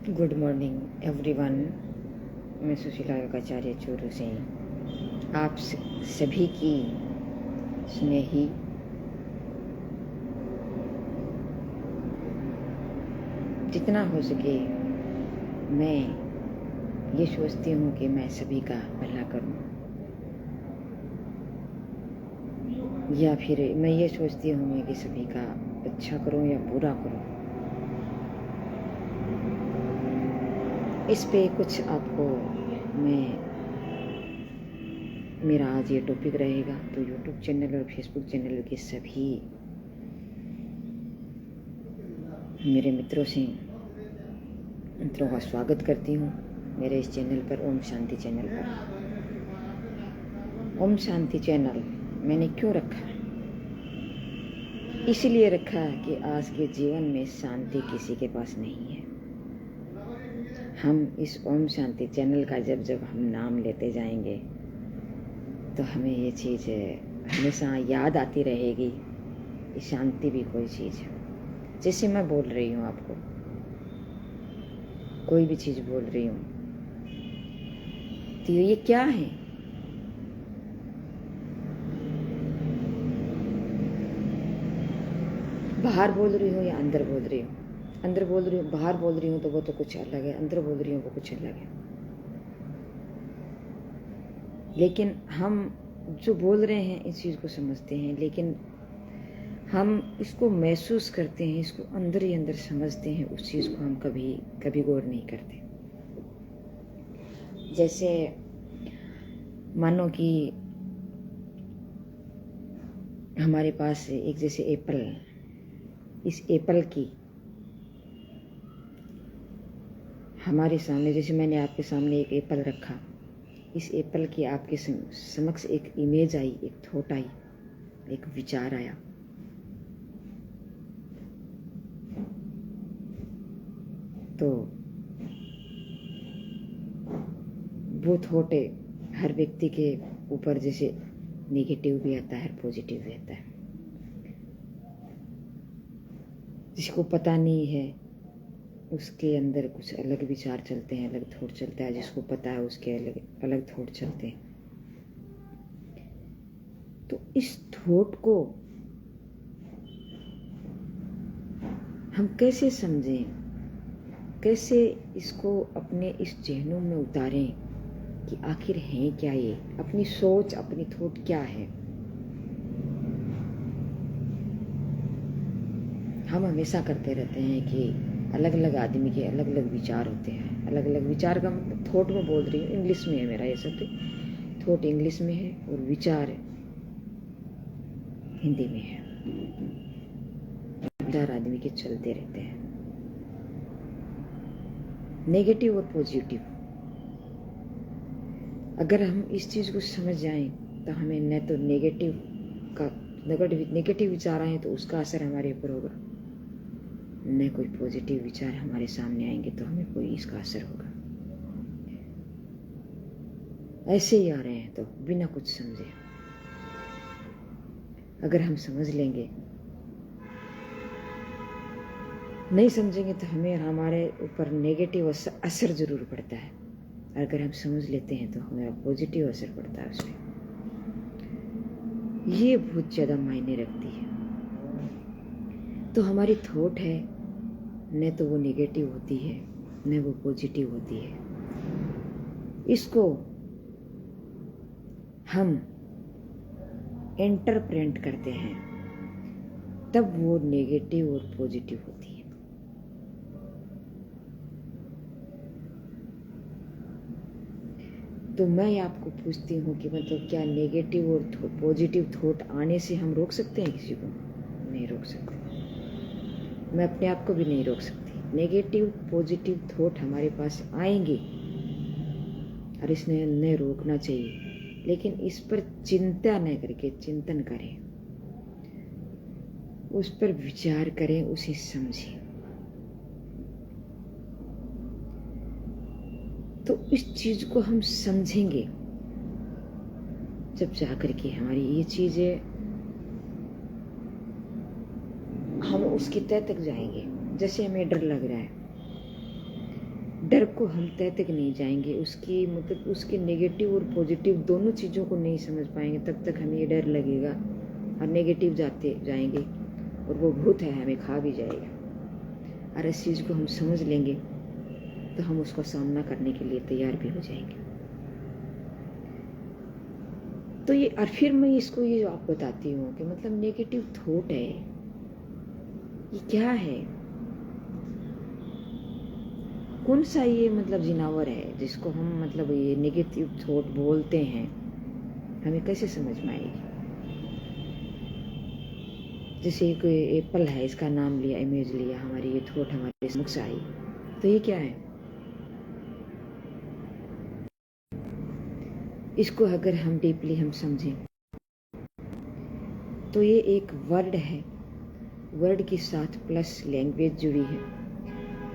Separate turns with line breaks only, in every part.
Good morning everyone. मैं सुशीला योगाचार्य चूरू से आप सभी की स्नेही जितना हो सके मैं ये सोचती हूँ कि मैं सभी का भला करूँ, या फिर मैं ये सोचती हूँ कि सभी का अच्छा करूँ या बुरा करूँ। इस पे कुछ आपको मेरा आज ये टॉपिक रहेगा। तो यूट्यूब चैनल और फेसबुक चैनल के सभी मेरे मित्रों का स्वागत करती हूँ मेरे इस चैनल पर, ओम शांति चैनल पर। ओम शांति चैनल मैंने क्यों रखा? इसलिए रखा कि आज के जीवन में शांति किसी के पास नहीं है। हम इस ओम शांति चैनल का जब हम नाम लेते जाएंगे तो हमें ये चीज़ हमेशा याद आती रहेगी कि शांति भी कोई चीज़ है। जैसे मैं बोल रही हूँ आपको, कोई भी चीज़ बोल रही हूँ तो ये क्या है? बाहर बोल रही हूँ या अंदर बोल रही हूँ? अंदर बोल रही हूँ, बाहर बोल रही हूँ तो वो तो कुछ अलग है, अंदर बोल रही हूँ वो कुछ अलग है। लेकिन हम जो बोल रहे हैं इस चीज़ को समझते हैं, लेकिन हम इसको महसूस करते हैं, इसको अंदर ही अंदर समझते हैं, उस चीज़ को हम कभी गौर नहीं करते। जैसे मानो कि हमारे पास एक जैसे एप्पल, इस एप्पल की हमारे सामने, जैसे मैंने आपके सामने एक एप्पल रखा, इस एप्पल की आपके समक्ष एक इमेज आई, एक थॉट आई, एक विचार आया। तो वो थॉट हर व्यक्ति के ऊपर जैसे नेगेटिव भी आता है, पॉजिटिव भी आता है। जिसको पता नहीं है उसके अंदर कुछ अलग विचार चलते हैं, अलग थॉट चलता है। जिसको पता है उसके अलग थॉट चलते हैं। तो इस थॉट को हम कैसे समझें, कैसे इसको अपने इस जहनों में उतारें कि आखिर है क्या ये, अपनी सोच, अपनी थॉट क्या है। हम हमेशा करते रहते हैं कि अलग अलग आदमी के अलग अलग विचार होते हैं। अलग अलग विचार का मतलब, थॉट में बोल रही हूँ, इंग्लिश में है मेरा ये शब्द। थॉट इंग्लिश में है और विचार हिंदी में है। विचार आदमी के चलते रहते हैं, नेगेटिव और पॉजिटिव। अगर हम इस चीज़ को समझ जाएं तो हमें न तो नेगेटिव विचार आए तो उसका असर हमारे ऊपर होगा, न कोई पॉजिटिव विचार हमारे सामने आएंगे तो हमें कोई इसका असर होगा। ऐसे ही आ रहे हैं तो बिना कुछ समझे। अगर हम समझ लेंगे, नहीं समझेंगे तो हमें हमारे ऊपर नेगेटिव असर जरूर पड़ता है। अगर हम समझ लेते हैं तो हमारा पॉजिटिव असर पड़ता है उसमें। ये बहुत ज़्यादा मायने रखती है। तो हमारी थॉट है, न तो वो नेगेटिव होती है न वो पॉजिटिव होती है। इसको हम इंटरप्रेट करते हैं, तब वो नेगेटिव और पॉजिटिव होती है। तो मैं आपको पूछती हूँ कि मतलब क्या नेगेटिव और पॉजिटिव थॉट आने से हम रोक सकते हैं किसी को? नहीं रोक सकते। मैं अपने आप को भी नहीं रोक सकती। नेगेटिव पॉजिटिव थॉट हमारे पास आएंगे और इसने न रोकना चाहिए, लेकिन इस पर चिंता न करके चिंतन करें, उस पर विचार करें, उसे समझें। तो इस चीज को हम समझेंगे जब जाकर के हमारी ये चीजें, हम उसकी तह तक जाएंगे। जैसे हमें डर लग रहा है, डर को हम तय तक नहीं जाएंगे, उसकी मतलब उसके नेगेटिव और पॉजिटिव दोनों चीज़ों को नहीं समझ पाएंगे, तब तक हमें ये डर लगेगा और नेगेटिव जाते जाएंगे और वो भूत है हमें खा भी जाएगा। और इस चीज़ को हम समझ लेंगे तो हम उसका सामना करने के लिए तैयार भी हो जाएंगे। तो ये और फिर मैं इसको ये आप बताती हूँ कि मतलब नेगेटिव थॉट है, ये क्या है, कौन सा ये मतलब जिनावर है जिसको हम मतलब ये नेगेटिव थॉट बोलते हैं, हमें कैसे समझ में आएगी। जैसे कोई एप्पल है, इसका नाम लिया, इमेज लिया, हमारी ये थॉट हमारे समक्ष आई, तो ये क्या है। इसको अगर हम डीपली हम समझें तो ये एक वर्ड है, वर्ड के साथ प्लस लैंग्वेज जुड़ी है,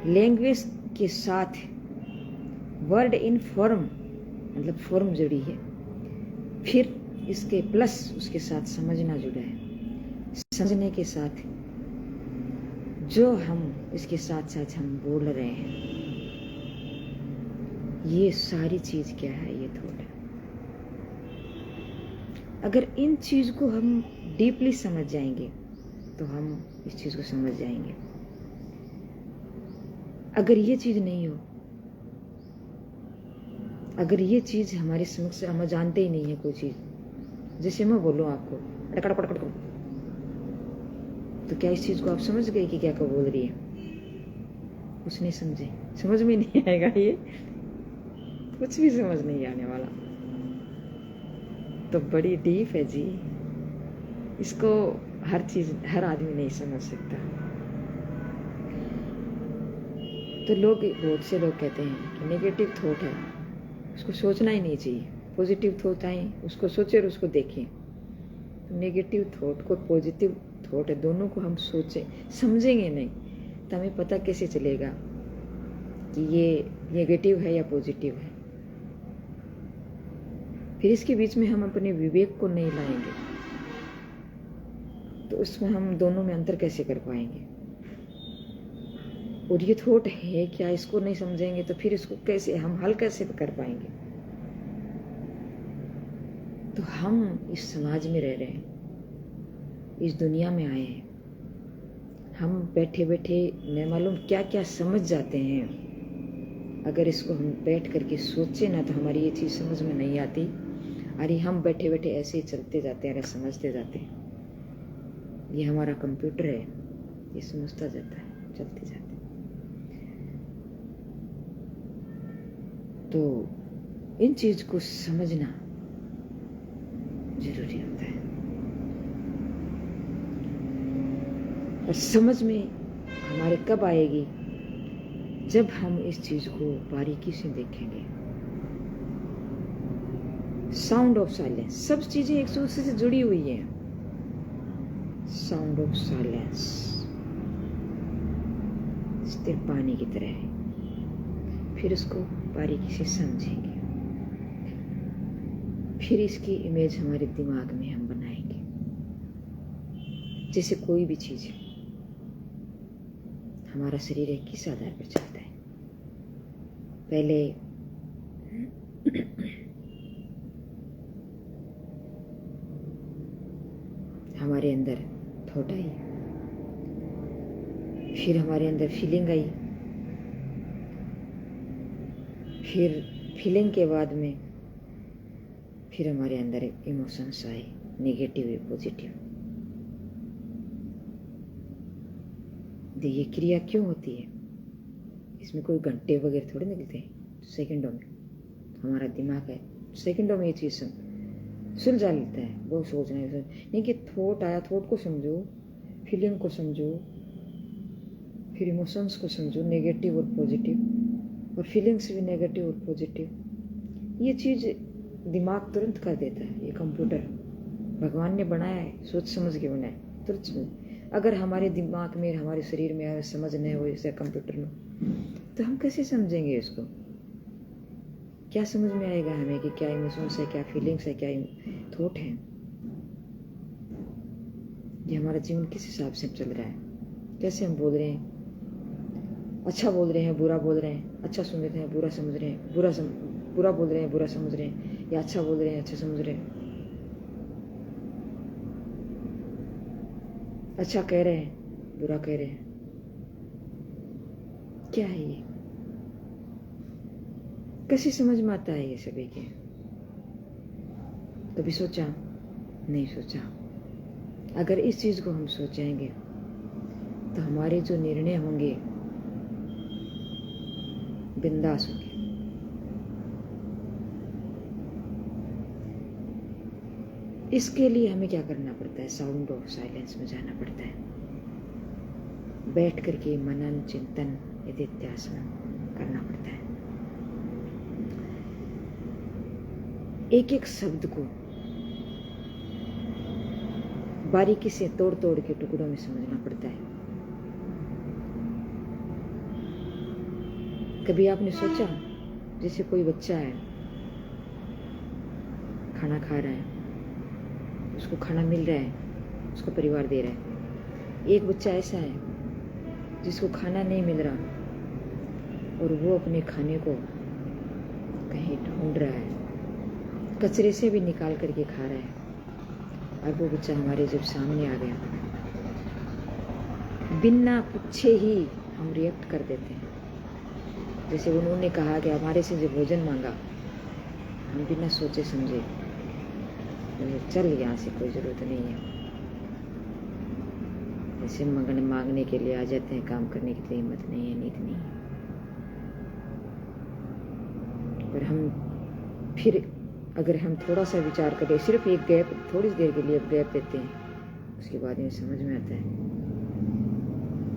लैंग्वेज के साथ वर्ड इन फॉर्म मतलब फॉर्म जुड़ी है, फिर इसके प्लस उसके साथ समझना जुड़ा है, समझने के साथ जो हम इसके साथ साथ हम बोल रहे हैं, ये सारी चीज क्या है, ये थॉट है। अगर इन चीज को हम डीपली समझ जाएंगे तो हम इस चीज को समझ जाएंगे। अगर ये चीज नहीं हो, अगर ये चीज हमारे समक्ष हम जानते ही नहीं है कोई चीज, जैसे मैं बोलूं आपको टकड़ पटकड़, तो क्या इस चीज को आप समझ गए कि क्या बोल रही है, कुछ नहीं समझे, समझ में नहीं आएगा, ये कुछ भी समझ नहीं आने वाला। तो बड़ी डीप है जी, इसको हर चीज हर आदमी नहीं समझ सकता। तो लोग, बहुत से लोग कहते हैं कि नेगेटिव थॉट है, उसको सोचना ही नहीं चाहिए, पॉजिटिव थॉट आए उसको सोचे और उसको देखें। तो नेगेटिव थॉट को पॉजिटिव थॉट है, दोनों को हम सोचें, समझेंगे नहीं तो हमें पता कैसे चलेगा कि ये नेगेटिव है या पॉजिटिव है। फिर इसके बीच में हम अपने विवेक को नहीं लाएंगे तो उसमें हम दोनों में अंतर कैसे कर पाएंगे। और ये थॉट है क्या, इसको नहीं समझेंगे तो फिर इसको कैसे हम हल कैसे कर पाएंगे। तो हम इस समाज में रह रहे हैं, इस दुनिया में आए हैं, हम बैठे बैठे न मालूम क्या क्या समझ जाते हैं। अगर इसको हम बैठ करके सोचे ना तो हमारी ये चीज़ समझ में नहीं आती, अरे हम बैठे बैठे ऐसे ही चलते जाते हैं, अरे समझते जाते हैं। ये हमारा कंप्यूटर है, ये समझता जाता है, चलते जाते हैं। तो इन चीज को समझना जरूरी होता है, और समझ में हमारे कब आएगी, जब हम इस चीज को बारीकी से देखेंगे। साउंड ऑफ साइलेंस, सब चीजें एक दूसरे से जुड़ी हुई हैं। साउंड ऑफ साइलेंस स्थिर पानी की तरह है, फिर उसको बारीकी से समझेंगे, फिर इसकी इमेज हमारे दिमाग में हम बनाएंगे। जैसे कोई भी चीज, हमारा शरीर एक किस आधार पर चलता है, पहले हमारे अंदर थॉट आई, फिर हमारे अंदर फीलिंग आई, फिर फीलिंग के बाद में फिर हमारे अंदर इमोशंस आए, नेगेटिव या पॉजिटिव। ये क्रिया क्यों होती है, इसमें कोई घंटे वगैरह थोड़े निकलते हैं, सेकंडों में हमारा दिमाग है, सेकंडों में ये चीज़ सुलझा लेता है। वो सोचना नहीं कि थॉट आया, थॉट को समझो, फीलिंग को समझो, फिर इमोशंस को समझो, नेगेटिव और पॉजिटिव, और फीलिंग्स भी नेगेटिव और पॉजिटिव। ये चीज़ दिमाग तुरंत कर देता है, ये कंप्यूटर भगवान ने बनाया है, सोच समझ के बनाया, तुरंत समझ। अगर हमारे दिमाग में, हमारे शरीर में समझ नहीं हो जैसे कंप्यूटर में, तो हम कैसे समझेंगे इसको, क्या समझ में आएगा हमें कि क्या इमोशंस है, क्या फीलिंग्स है, क्या थॉट है। ये हमारा जीवन किस हिसाब से चल रहा है, कैसे हम बोल रहे हैं, अच्छा बोल रहे हैं, बुरा बोल रहे हैं, अच्छा सुन रहे हैं, बुरा समझ रहे हैं, बुरा बोल रहे हैं, बुरा समझ रहे हैं, या अच्छा बोल रहे हैं, अच्छा समझ रहे हैं, अच्छा कह रहे हैं, बुरा कह रहे हैं। क्या है ये? कैसे समझ में आता है ये सभी के? कभी सोचा? नहीं सोचा। अगर इस चीज को हम सोचेंगे तो हमारे जो निर्णय होंगे बिंदास होंगे। इसके लिए हमें क्या करना पड़ता है? साउंड ऑफ साइलेंस में जाना पड़ता है, बैठ करके मनन चिंतन निधिध्यासन करना पड़ता है। एक एक शब्द को बारीकी से तोड़ तोड़ के टुकड़ों में समझना पड़ता है। कभी आपने सोचा, जैसे कोई बच्चा है, खाना खा रहा है, उसको खाना मिल रहा है, उसको परिवार दे रहा है। एक बच्चा ऐसा है जिसको खाना नहीं मिल रहा और वो अपने खाने को कहीं ढूंढ रहा है, कचरे से भी निकाल करके खा रहा है। और वो बच्चा हमारे जब सामने आ गया, बिना पूछे ही हम रिएक्ट कर देते हैं। जैसे उन्होंने कहा कि हमारे से जो भोजन मांगा, हम बिना सोचे समझे चल यहाँ से, कोई जरूरत नहीं है। ऐसे मांगने के लिए आ जाते हैं, काम करने की हिम्मत नहीं है, नीत नहीं है। और हम फिर अगर हम थोड़ा सा विचार करें, सिर्फ एक गैप, थोड़ी देर के लिए गैप देते हैं, उसके बाद में समझ में आता है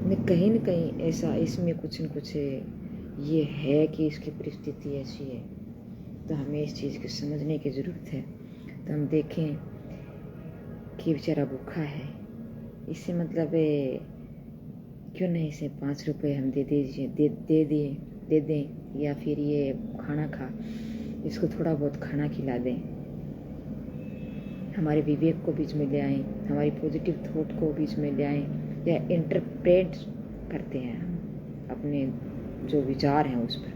न कहीं ऐसा, इसमें कुछ न कुछ ये है कि इसकी परिस्थिति ऐसी है, तो हमें इस चीज़ को समझने की ज़रूरत है। तो हम देखें कि बेचारा भूखा है, इससे मतलब क्यों नहीं इसे 5 रुपए हम दे दें, या फिर ये खाना खा, इसको थोड़ा बहुत खाना खिला दें। हमारे विवेक को बीच में ले आएं, हमारी पॉजिटिव थॉट को बीच में ले आएं, या इंटरप्रेट करते हैं अपने जो विचार हैं उस पर।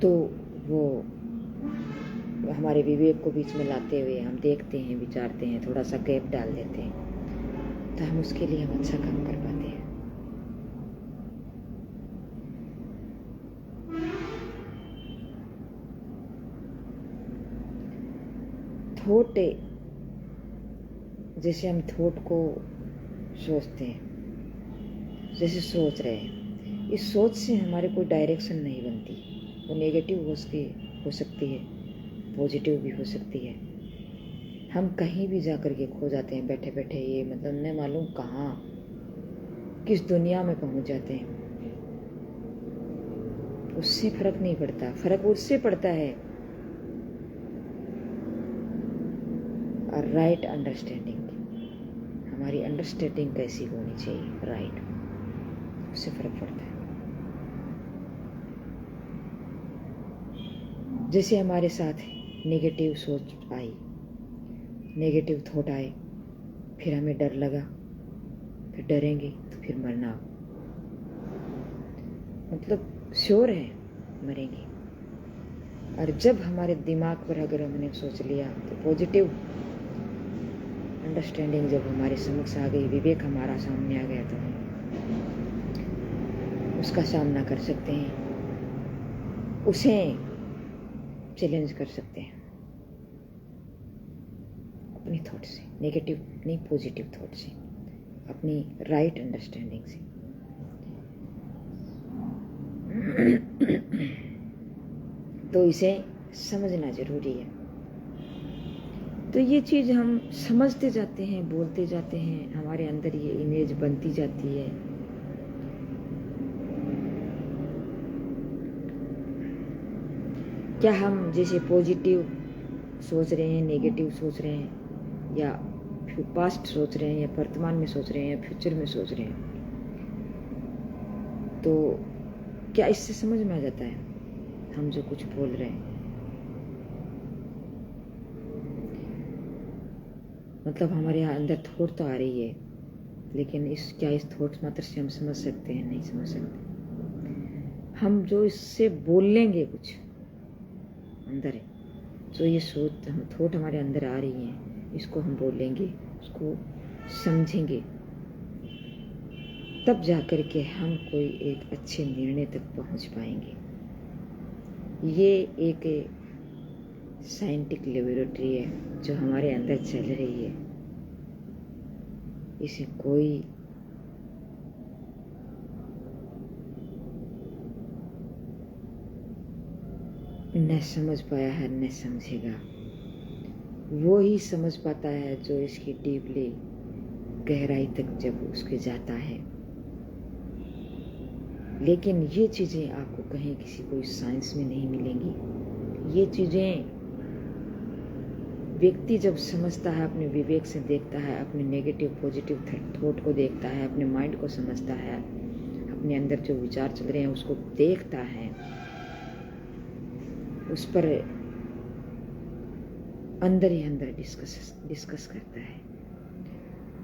तो वो हमारे विवेक को बीच में लाते हुए हम देखते हैं, विचारते हैं, थोड़ा सा गैप डाल देते हैं, तो हम उसके लिए हम अच्छा काम कर पाते हैं। थॉट, जैसे हम थॉट को सोचते हैं, जैसे सोच रहे हैं, इस सोच से हमारे कोई डायरेक्शन नहीं बनती। वो नेगेटिव हो सकती है, पॉजिटिव भी हो सकती है। हम कहीं भी जा कर के खो जाते हैं बैठे बैठे, ये मतलब न मालूम कहाँ, किस दुनिया में पहुंच जाते हैं। उससे फर्क नहीं पड़ता, फर्क उससे पड़ता है राइट अंडरस्टैंडिंग। हमारी अंडरस्टैंडिंग कैसी होनी चाहिए, राइट, उससे फर्क पड़ता है। जैसे हमारे साथ नेगेटिव सोच आई, नेगेटिव थॉट आए, फिर हमें डर लगा, फिर डरेंगे तो फिर मरना, मतलब श्योर है मरेंगे। और जब हमारे दिमाग पर अगर हमने सोच लिया, तो पॉजिटिव अंडरस्टैंडिंग जब हमारे समक्ष आ गई, विवेक हमारा सामने आ गया, तो हम उसका सामना कर सकते हैं, उसे चैलेंज कर सकते हैं अपनी थॉट से, नेगेटिव नहीं पॉजिटिव थॉट से, अपनी राइट अंडरस्टैंडिंग से। तो इसे समझना जरूरी है। तो ये चीज हम समझते जाते हैं, बोलते जाते हैं, हमारे अंदर ये इमेज बनती जाती है। क्या हम जैसे पॉजिटिव सोच रहे हैं, नेगेटिव सोच रहे हैं, या पास्ट सोच रहे हैं, या वर्तमान में सोच रहे हैं, या फ्यूचर में सोच रहे हैं, तो क्या इससे समझ में आ जाता है हम जो कुछ बोल रहे हैं? मतलब हमारे यहाँ अंदर थॉट तो आ रही है, लेकिन इस थॉट मात्र से हम समझ सकते हैं? नहीं समझ सकते। हम जो इससे बोल लेंगे कुछ अंदर है, जो ये सोच हम थॉट हमारे अंदर आ रही हैं, इसको हम बोलेंगे, उसको समझेंगे, तब जाकर के हम कोई एक अच्छे निर्णय तक पहुंच पाएंगे। ये एक साइंटिफिक लेबोरेटरी है जो हमारे अंदर चल रही है। इसे कोई न समझ पाया है न समझेगा। वो ही समझ पाता है जो इसकी डीपली गहराई तक जब उसके जाता है। लेकिन ये चीज़ें आपको कहीं किसी कोई साइंस में नहीं मिलेंगी। ये चीज़ें व्यक्ति जब समझता है, अपने विवेक से देखता है, अपने नेगेटिव पॉजिटिव थॉट को देखता है, अपने माइंड को समझता है, अपने अंदर जो विचार चल रहे हैं उसको देखता है, उस पर अंदर ही अंदर डिस्कस करता है,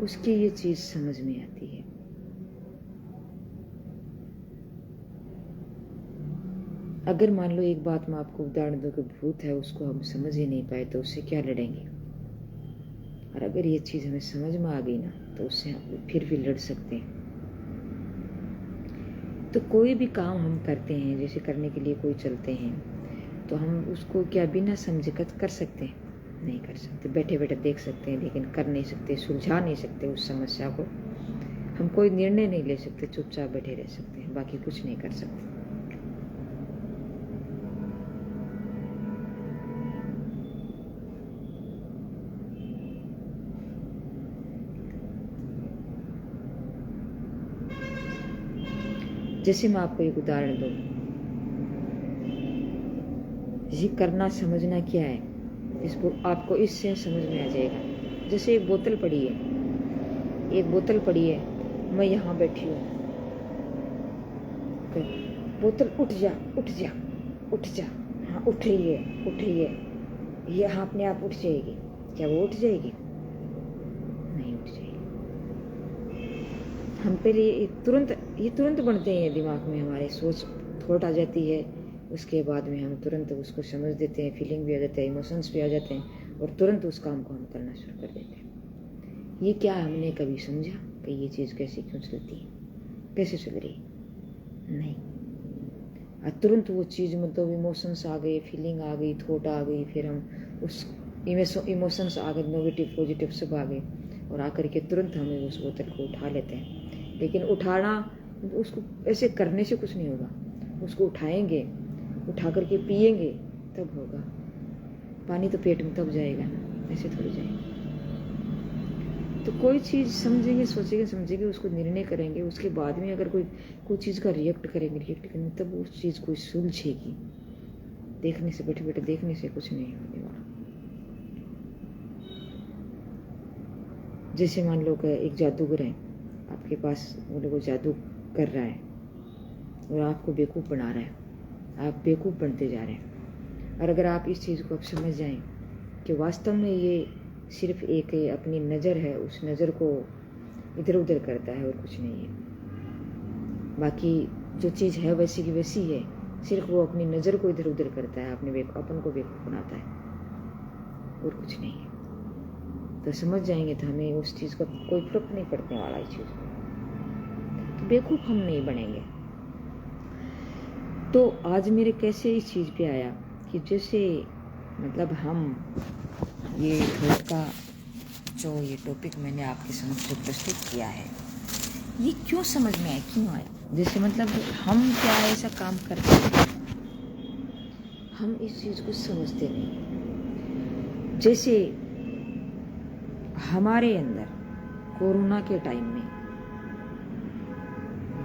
उसकी ये चीज़ समझ में आती है। अगर मान लो एक बात मैं आपको उदाहरण दूं कि भूत है, उसको हम समझ ही नहीं पाए तो उससे क्या लड़ेंगे। और अगर ये चीज़ हमें समझ में आ गई ना तो उससे हम फिर भी लड़ सकते हैं। तो कोई भी काम हम करते हैं, जैसे करने के लिए कोई चलते हैं, तो हम उसको क्या बिना समझे कर सकते हैं? नहीं कर सकते। बैठे बैठे देख सकते हैं लेकिन कर नहीं सकते, सुलझा नहीं सकते उस समस्या को। हम कोई निर्णय नहीं ले सकते, चुपचाप बैठे रह सकते हैं, बाकी कुछ नहीं कर सकते। जैसे मैं आपको एक उदाहरण दूं, ये करना समझना क्या है, इसको आपको इससे समझ में आ जाएगा। जैसे एक बोतल पड़ी है, मैं यहाँ बैठी हूँ, बोतल उठ जा, हाँ उठ रही है, ये हाँ अपने आप उठ जाएगी। क्या वो उठ जाएगी? नहीं उठ जाएगी। हम पहले ये तुरंत बनते हैं दिमाग में, हमारे सोच थॉट आ जाती है, उसके बाद में हम तुरंत उसको समझ देते हैं, फीलिंग भी आ जाता है, इमोशंस भी आ जाते हैं, और तुरंत उस काम को हम करना शुरू कर देते हैं। ये क्या हमने कभी समझा कि ये चीज़ कैसे क्यों चलती है, कैसे चल रही? नहीं। तुरंत वो चीज़ मतलब इमोशंस आ गए, फीलिंग आ गई, थॉट आ गई, फिर हम उस इमोशंस आ गए, नेगेटिव पॉजिटिव सब आ गए, और आकर के तुरंत हमें उस बोतल को उठा लेते हैं। लेकिन उठाना, उसको ऐसे करने से कुछ नहीं होगा। उसको उठाएंगे, उठा करके पिएंगे तब होगा। पानी तो पेट में तब जाएगा ना, ऐसे थोड़ी जाएगा। तो कोई चीज़ समझेंगे, सोचेंगे, समझेंगे, उसको निर्णय करेंगे, उसके बाद में अगर कोई चीज़ का रिएक्ट करेंगे तब उस चीज़ को सुलझेगी। देखने से, बैठे बैठे देखने से कुछ नहीं होने वाला। जैसे मान लो एक जादूगर है आपके पास, वो लोग जादू कर रहा है और आपको बेवकूफ़ बना रहा है, आप बेवकूफ़ बनते जा रहे हैं। और अगर आप इस चीज़ को आप समझ जाएं कि वास्तव में ये सिर्फ एक अपनी नज़र है, उस नज़र को इधर उधर करता है और कुछ नहीं है। बाकी जो चीज़ है वैसी की वैसी है, सिर्फ वो अपनी नज़र को इधर उधर करता है, अपन को बेवकूफ़ बनाता है और कुछ नहीं है। तो समझ जाएंगे तो हमें उस चीज़ का कोई फर्क नहीं पड़ने वाला इस चीज़ को, तो बेवकूफ़ हम नहीं बनेंगे। तो आज मेरे कैसे इस चीज़ पे आया कि जैसे मतलब हम ये थॉट का जो ये टॉपिक मैंने आपके समक्ष जो प्रस्तुत किया है, ये क्यों समझ में आया, क्यों आया? जैसे मतलब हम क्या ऐसा काम करते हैं, हम इस चीज़ को समझते नहीं। जैसे हमारे अंदर कोरोना के टाइम में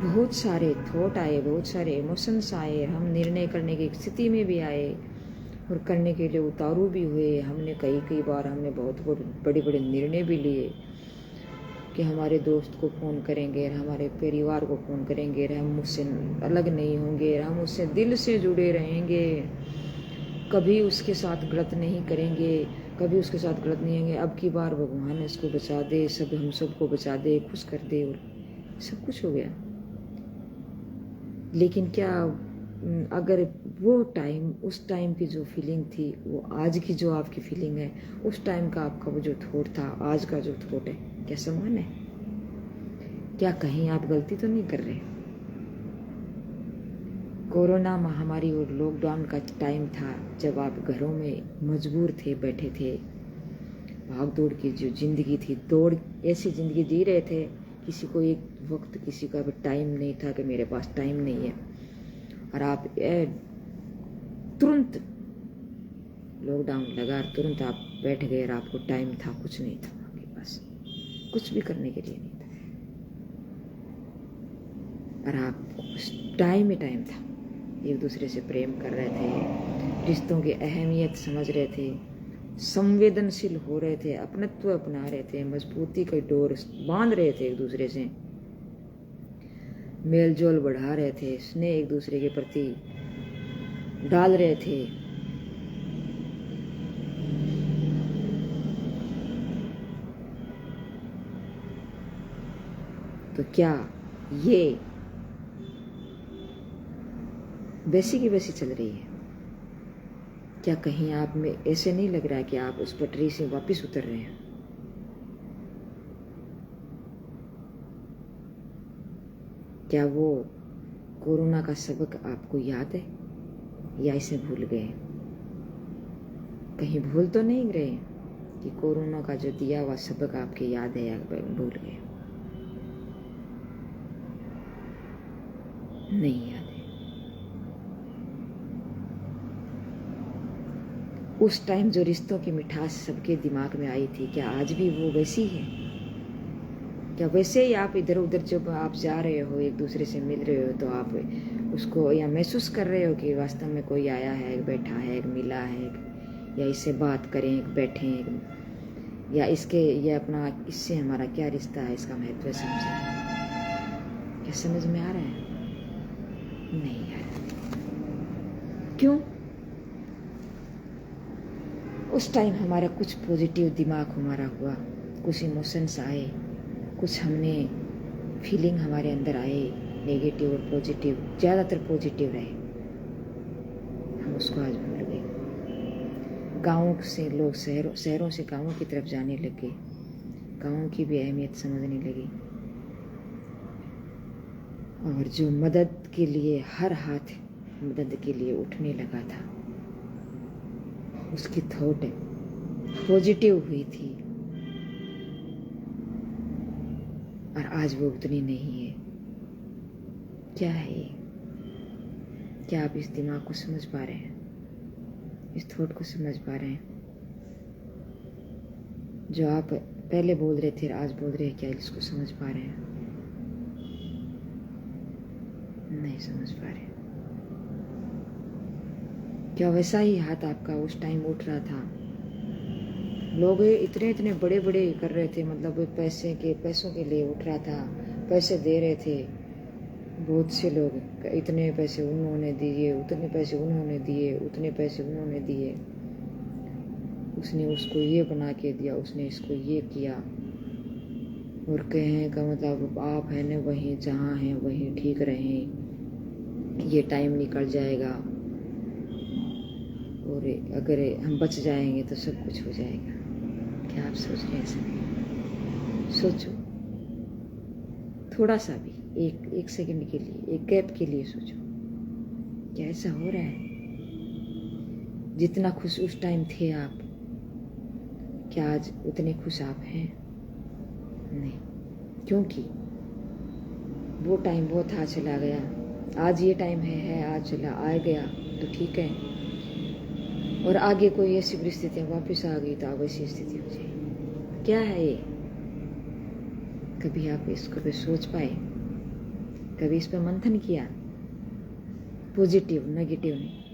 बहुत सारे थॉट आए, बहुत सारे इमोशंस आए, हम निर्णय करने की स्थिति में भी आए और करने के लिए उतारू भी हुए। हमने कई बार हमने बहुत बड़े बड़े निर्णय भी लिए कि हमारे दोस्त को फ़ोन करेंगे, हमारे परिवार को फ़ोन करेंगे, हम मुझसे अलग नहीं होंगे, हम उससे दिल से जुड़े रहेंगे, कभी उसके साथ गलत नहीं करेंगे, कभी उसके साथ गलत नहीं होंगे। अब की बार भगवान इसको बचा दे, सब हम सबको बचा दे, खुश कर दे, और सब कुछ हो गया। लेकिन क्या अगर वो टाइम, उस टाइम की जो फीलिंग थी, वो आज की जो आपकी फीलिंग है, उस टाइम का आपका वो जो थॉट था, आज का जो थॉट है, क्या समान है? क्या कहीं आप गलती तो नहीं कर रहे? कोरोना महामारी और लॉकडाउन का टाइम था जब आप घरों में मजबूर थे, बैठे थे, भाग दौड़ की जो जिंदगी थी, दौड़ ऐसी जिंदगी जी रहे थे, किसी को एक वक्त, किसी का भी टाइम नहीं था कि मेरे पास टाइम नहीं है। और आप तुरंत लॉकडाउन लगा, तुरंत आप बैठ गए और आपको टाइम था, कुछ नहीं था आपके पास, कुछ भी करने के लिए नहीं था, और आपको टाइम ही टाइम था। एक दूसरे से प्रेम कर रहे थे, रिश्तों की अहमियत समझ रहे थे, संवेदनशील हो रहे थे, अपनत्व अपना रहे थे, मजबूती का डोर बांध रहे थे, एक दूसरे से मेल जोल बढ़ा रहे थे, स्नेह एक दूसरे के प्रति डाल रहे थे। तो क्या ये वैसी की वैसी चल रही है? क्या कहीं आप में ऐसे नहीं लग रहा है कि आप उस पटरी से वापस उतर रहे हैं? क्या वो कोरोना का सबक आपको याद है, या इसे भूल गए? कहीं भूल तो नहीं गए कि कोरोना का जो दिया हुआ सबक आपके याद है, या भूल गए? नहीं याद है। उस टाइम जो रिश्तों की मिठास सबके दिमाग में आई थी, क्या आज भी वो वैसी है? क्या वैसे ही आप इधर उधर जब आप जा रहे हो, एक दूसरे से मिल रहे हो, तो आप उसको या महसूस कर रहे हो कि वास्तव में कोई आया है, एक बैठा है, एक मिला है, या इससे बात करें, एक बैठें, या इसके ये अपना, इससे हमारा क्या रिश्ता है, इसका महत्व समझें? क्या समझ में आ रहा है? नहीं यार। क्यों? उस टाइम हमारा कुछ पॉजिटिव दिमाग हमारा हुआ, कुछ इमोशंस आए, कुछ हमने फीलिंग हमारे अंदर आए, नेगेटिव और पॉजिटिव, ज़्यादातर पॉजिटिव रहे। हम उसको आज भूल गए। गाँव से लोग शहरों से गाँवों की तरफ जाने लगे, गाँव की भी अहमियत समझने लगी, और जो मदद के लिए हर हाथ मदद के लिए उठने लगा था, उसकी थॉट पॉजिटिव हुई थी, और आज वो उतनी नहीं है। क्या है ये? क्या आप इस दिमाग को समझ पा रहे हैं, इस थॉट को समझ पा रहे हैं? जो आप पहले बोल रहे थे, आज बोल रहे हैं, क्या इसको समझ पा रहे हैं? नहीं समझ पा रहे। क्या वैसा ही हाथ आपका उस टाइम उठ रहा था? लोग इतने इतने बड़े बड़े कर रहे थे, मतलब पैसों के लिए उठ रहा था, पैसे दे रहे थे बहुत से लोग, इतने पैसे उन्होंने दिए, उतने पैसे उन्होंने दिए, उतने पैसे उन्होंने दिए, उसने उसको ये बना के दिया, उसने इसको ये किया, और कहें का मतलब आप है ना वहीं जहाँ हैं वहीं ठीक रहें, ये टाइम निकल जाएगा, और अगर हम बच जाएंगे तो सब कुछ हो जाएगा। क्या आप सोच रहे हैं ऐसा? सोचो थोड़ा सा भी, एक सेकंड के लिए, एक गैप के लिए सोचो, क्या ऐसा हो रहा है? जितना खुश उस टाइम थे आप, क्या आज उतने खुश आप हैं? नहीं, क्योंकि वो टाइम वो था, चला गया। आज ये टाइम है, आज चला आ गया तो ठीक है, और आगे कोई ऐसी परिस्थितियाँ वापस आ गई तो वैसी स्थिति हो जाए। क्या है ये? कभी आप इसको भी सोच पाए? कभी इस पर मंथन किया? पॉजिटिव नेगेटिव नहीं।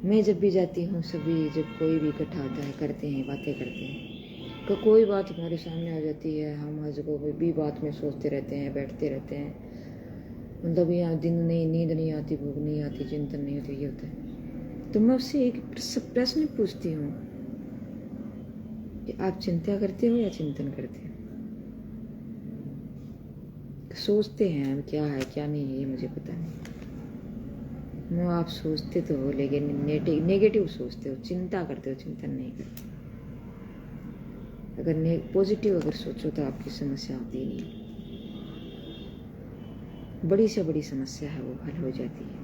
मैं जब भी जाती हूँ, सभी जब कोई भी इकट्ठा होता है, करते हैं, बातें करते हैं, तो कोई बात हमारे सामने आ जाती है, हम हर जगह भी बात में सोचते रहते हैं, बैठते रहते हैं, मतलब यहाँ दिन नहीं, नींद नहीं आती, भूख नहीं आती, चिंतन नहीं होती, ये होता है। तो मैं उससे एक प्रश्न पूछती हूँ, कि आप चिंता करते हो या चिंतन करते हो? सोचते हैं हम क्या है क्या नहीं है ये मुझे पता नहीं। नो, आप सोचते तो हो लेकिन नेगेटिव सोचते हो, चिंता करते हो, चिंतन नहीं करते। अगर पॉजिटिव अगर सोचो तो आपकी समस्या होती नहीं, बड़ी से बड़ी समस्या है वो हल हो जाती है।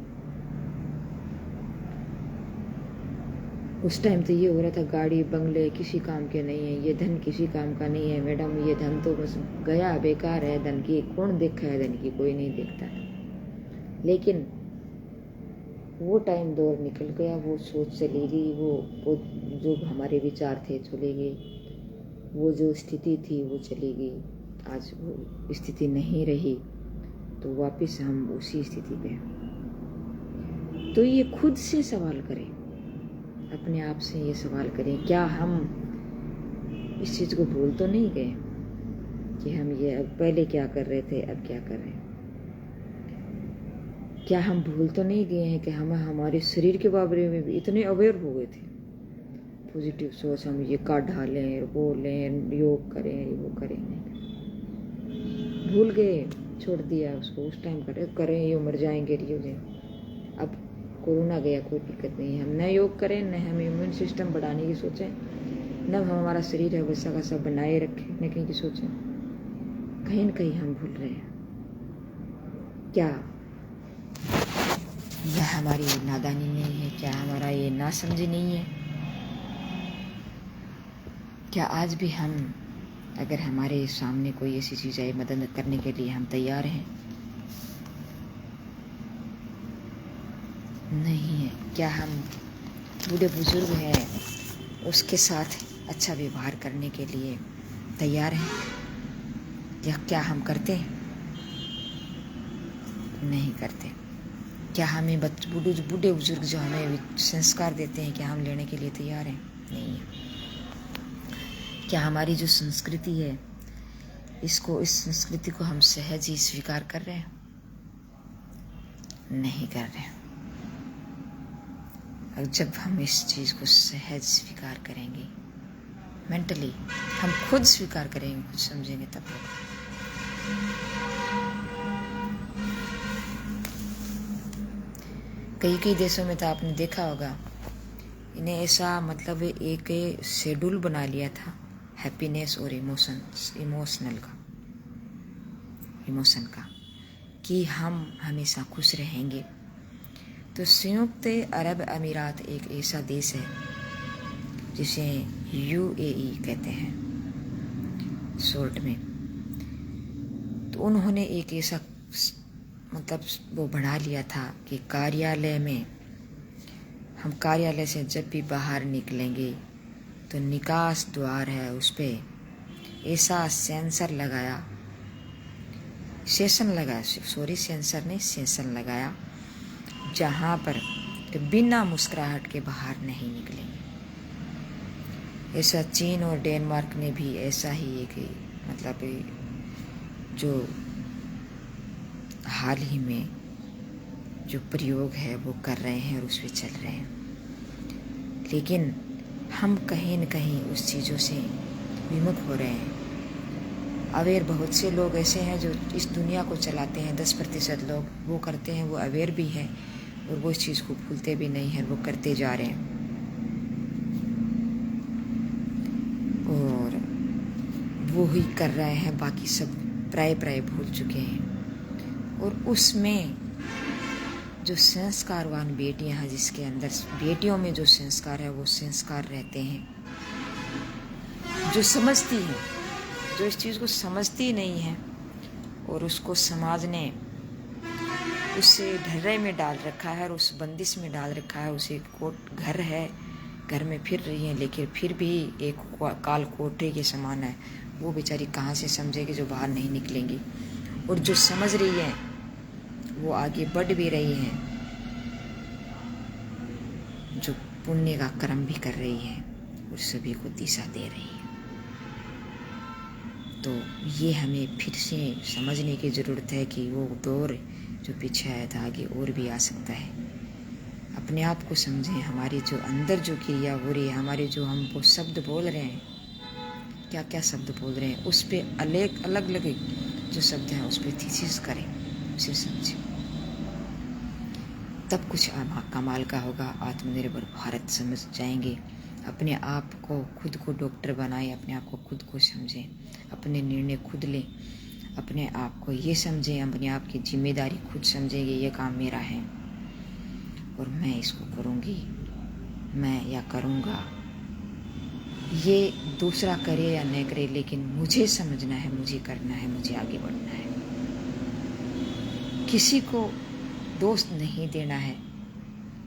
उस टाइम तो ये हो रहा था गाड़ी बंगले किसी काम के नहीं है, ये धन किसी काम का नहीं है मैडम, ये धन तो बस गया बेकार है, धन की कौन देखा है, धन की कोई नहीं देखता है। लेकिन वो टाइम दौर निकल गया, वो सोच चली गई, वो जो हमारे विचार थे चले गए, वो जो स्थिति थी वो चली गई, आज वो स्थिति नहीं रही, तो वापस हम उसी स्थिति पे हैं। तो ये खुद से सवाल करें, अपने आप से ये सवाल करें, क्या हम इस चीज़ को भूल तो नहीं गए कि हम ये अब पहले क्या कर रहे थे, अब क्या कर रहे हैं? क्या हम भूल तो नहीं गए हैं कि हम हमारे शरीर के बारे में भी इतने अवेयर हो गए थे? पॉजिटिव सोच, हम ये काट ढालें, वो लें, योग करें, वो करें, नहीं भूल गए, छोड़ दिया उसको। उस टाइम करें ये मर जाएंगे, अब कोरोना गया, कोई दिक्कत नहीं है, हम न योग करें, न हम इम्यून सिस्टम बढ़ाने की सोचें, न हम हमारा शरीर है वैसा का सब बनाए रखें, न कहीं की सोचें। कहीं न कहीं हम भूल रहे हैं। क्या यह हमारी नादानी नहीं है? क्या हमारा ये नासमझी नहीं है? क्या आज भी हम, अगर हमारे सामने कोई ऐसी चीज़ आए मदद करने के लिए, हम तैयार हैं? नहीं है। क्या हम बूढ़े बुजुर्ग हैं उसके साथ अच्छा व्यवहार करने के लिए तैयार हैं? या क्या हम करते हैं? नहीं करते। क्या हमें बूढ़े बुजुर्ग जो हमें संस्कार देते हैं, क्या हम लेने के लिए तैयार हैं? नहीं है। क्या हमारी जो संस्कृति है, इस संस्कृति को हम सहज ही स्वीकार कर रहे हैं? नहीं कर रहे हैं। और जब हम इस चीज़ को सहज स्वीकार करेंगे, मेंटली हम खुद स्वीकार करेंगे, कुछ समझेंगे, तब कई देशों में तो आपने देखा होगा, इन्हें ऐसा मतलब एक शेड्यूल बना लिया था हैप्पीनेस और इमोशन का, कि हम हमेशा खुश रहेंगे। तो संयुक्त अरब अमीरात एक ऐसा देश है जिसे UAE कहते हैं शॉर्ट में। तो उन्होंने एक ऐसा मतलब वो बढ़ा लिया था कि हम कार्यालय से जब भी बाहर निकलेंगे तो निकास द्वार है, उस पर ऐसा सेंसर लगाया जहाँ पर बिना मुस्कुराहट के बाहर नहीं निकलेंगे। ऐसा चीन और डेनमार्क ने भी ऐसा ही एक मतलब जो हाल ही में जो प्रयोग है वो कर रहे हैं और उस पर चल रहे हैं। लेकिन हम कहीं न कहीं उस चीज़ों से विमुख हो रहे हैं। अवेयर बहुत से लोग ऐसे हैं जो इस दुनिया को चलाते हैं, 10% लोग वो करते हैं, वो अवेयर भी हैं और वो इस चीज़ को भूलते भी नहीं हैं, वो करते जा रहे हैं। और वो ही कर रहे हैं, बाकी सब प्राय भूल चुके हैं। और उसमें जो संस्कारवान बेटियां हैं, जिसके अंदर बेटियों में जो संस्कार है वो संस्कार रहते हैं, जो समझती हैं, जो इस चीज़ को समझती नहीं है और उसको समाज ने उसे ढर्रे में डाल रखा है और उस बंदिश में डाल रखा है। उसे घर है, घर में फिर रही है, लेकिन फिर भी एक काल कोठरी के समान है। वो बेचारी कहाँ से समझेगी जो बाहर नहीं निकलेंगी। और जो समझ रही है वो आगे बढ़ भी रही हैं, जो पुण्य का कर्म भी कर रही है और सभी को दिशा दे रही है। तो ये हमें फिर से समझने की ज़रूरत है कि वो दौर जो पीछे आया था आगे और भी आ सकता है। अपने आप को समझें, हमारी जो अंदर जो क्रिया हो रही है, हमारे जो हम वो शब्द बोल रहे हैं क्या क्या शब्द बोल रहे हैं, उस पर अलग अलग जो शब्द हैं उस पर थीसिस करें, उसे समझें, तब कुछ कमाल का होगा। आत्मनिर्भर भारत समझ जाएंगे। अपने आप को खुद को डॉक्टर बनाए, अपने आप को खुद को समझें, अपने निर्णय खुद लें, अपने आप को ये समझें, अपने आप की जिम्मेदारी खुद समझेंगे, ये काम मेरा है और मैं इसको करूँगी, मैं या करूँगा। ये दूसरा करे या न करे, लेकिन मुझे समझना है, मुझे करना है, मुझे आगे बढ़ना है। किसी को दोष नहीं देना है,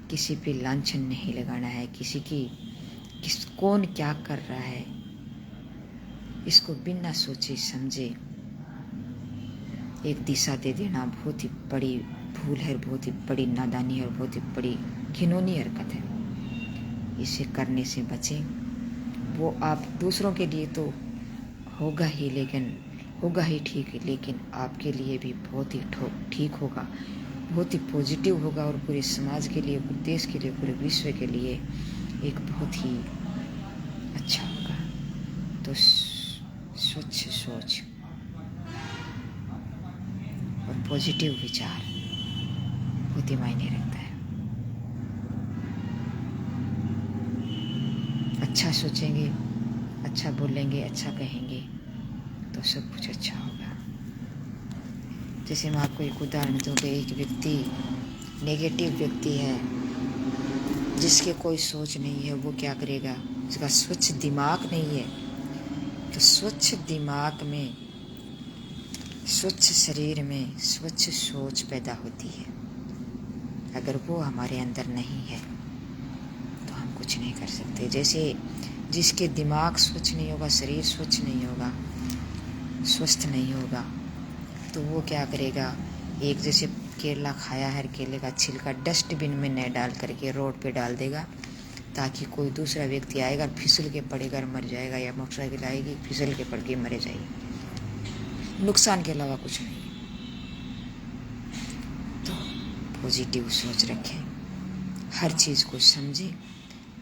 किसी पे लांछन नहीं लगाना है, कौन क्या कर रहा है इसको बिना सोचे समझे एक दिशा दे देना बहुत ही बड़ी भूल है, बहुत ही बड़ी नादानी है और बहुत ही बड़ी घिनौनी हरकत है। इसे करने से बचें। वो आप दूसरों के लिए तो होगा ही, लेकिन होगा ही ठीक, लेकिन आपके लिए भी बहुत ही ठीक होगा, बहुत ही पॉजिटिव होगा और पूरे समाज के लिए, पूरे देश के लिए, पूरे विश्व के लिए एक बहुत ही अच्छा होगा। तो स्वच्छ सोच और पॉजिटिव विचार बहुत ही मायने रखता है। अच्छा सोचेंगे, अच्छा बोलेंगे, अच्छा कहेंगे तो सब कुछ अच्छा होगा। जैसे मैं आपको एक उदाहरण दूँ कि एक व्यक्ति नेगेटिव व्यक्ति है, जिसके कोई सोच नहीं है, वो क्या करेगा? जिसका स्वच्छ दिमाग नहीं है, तो स्वच्छ दिमाग में, स्वच्छ शरीर में स्वच्छ सोच पैदा होती है। अगर वो हमारे अंदर नहीं है तो हम कुछ नहीं कर सकते। जैसे जिसके दिमाग स्वच्छ नहीं होगा, शरीर स्वच्छ नहीं होगा, स्वस्थ नहीं होगा, तो वो क्या करेगा? एक जैसे केला खाया है, केले का छिलका डस्टबिन में न डाल करके रोड पे डाल देगा, ताकि कोई दूसरा व्यक्ति आएगा, फिसल के पड़ेगा और मर जाएगा, या मोटरसाइकिल आएगी फिसल के पड़ के मरे जाएगी। नुकसान के अलावा कुछ नहीं। तो पॉजिटिव सोच रखें, हर चीज़ को समझें।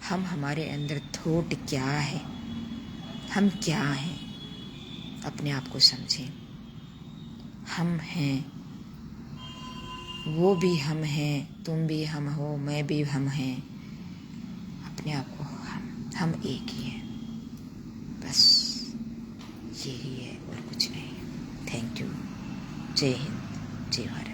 हम हमारे अंदर थॉट क्या है, हम क्या हैं, अपने आप को समझें। हम हैं, वो भी हम हैं, तुम भी हम हो, मैं भी हम हैं। अपने आप को हम एक ही हैं, बस यही है और कुछ नहीं। Thank you. जय हिंद, जय भारत।